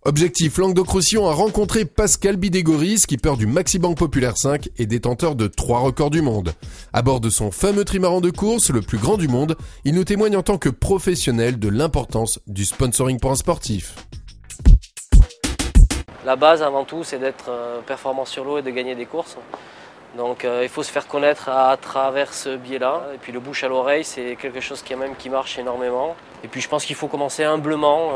Objectif, Languedoc-Roussillon a rencontré Pascal Bidégoris, skipper du Maxi Bank Populaire 5 et détenteur de 3 records du monde. À bord de son fameux trimaran de course, le plus grand du monde, il nous témoigne en tant que professionnel de l'importance du sponsoring pour un sportif. La base avant tout, c'est d'être performant sur l'eau et de gagner des courses. Donc il faut se faire connaître à travers ce biais-là. Et puis le bouche à l'oreille, c'est quelque chose qui marche énormément. Et puis je pense qu'il faut commencer humblement.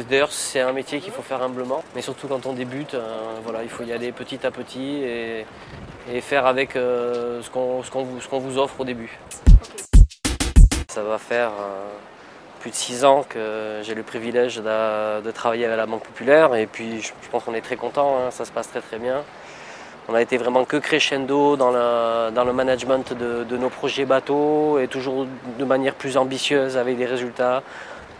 D'ailleurs, c'est un métier qu'il faut faire humblement. Mais surtout quand on débute, voilà, il faut y aller petit à petit et faire avec ce qu'on vous offre au début. Ça va faire plus de 6 ans que j'ai le privilège de travailler avec la Banque Populaire. Et puis je pense qu'on est très content, hein, ça se passe très très bien. On a été vraiment que crescendo dans le management de nos projets bateaux et toujours de manière plus ambitieuse avec des résultats.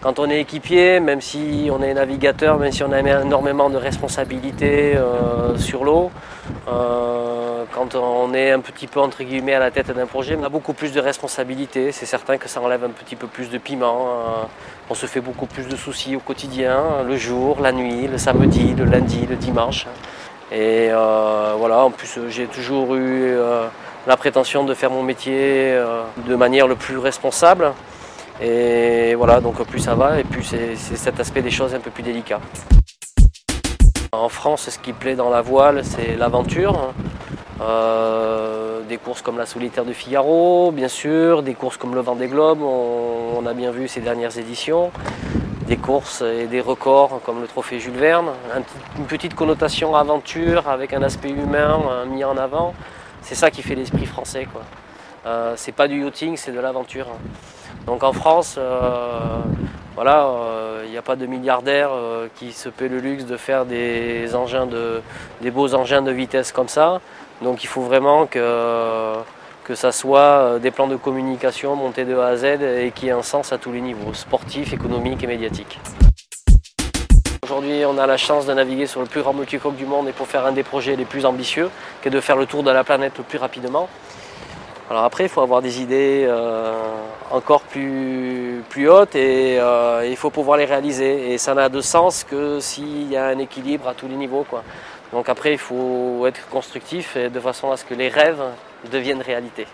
Quand on est équipier, même si on est navigateur, même si on a énormément de responsabilités sur l'eau, quand on est un petit peu entre guillemets à la tête d'un projet, on a beaucoup plus de responsabilités. C'est certain que ça enlève un petit peu plus de piment. On se fait beaucoup plus de soucis au quotidien, le jour, la nuit, le samedi, le lundi, le dimanche. Et voilà, en plus j'ai toujours eu la prétention de faire mon métier de manière le plus responsable. Et voilà, donc plus ça va, et plus c'est cet aspect des choses un peu plus délicat. En France, ce qui plaît dans la voile, c'est l'aventure. Des courses comme la Solitaire de Figaro, bien sûr, des courses comme le Vendée Globe, on a bien vu ces dernières éditions. Des courses et des records comme le trophée Jules Verne, une petite connotation aventure avec un aspect humain mis en avant. C'est ça qui fait l'esprit français, quoi. C'est pas du yachting, c'est de l'aventure. Donc en France, voilà, il n'y a pas de milliardaire qui se paie le luxe de faire des beaux engins de vitesse comme ça. Donc il faut vraiment que ça soit des plans de communication montés de A à Z et qui aient un sens à tous les niveaux, sportifs, économiques et médiatiques. Aujourd'hui, on a la chance de naviguer sur le plus grand multicoque du monde et pour faire un des projets les plus ambitieux, qui est de faire le tour de la planète le plus rapidement. Alors après, il faut avoir des idées encore plus hautes et il faut pouvoir les réaliser. Et ça n'a de sens que s'il y a un équilibre à tous les niveaux, quoi. Donc après, il faut être constructif et de façon à ce que les rêves deviennent réalité.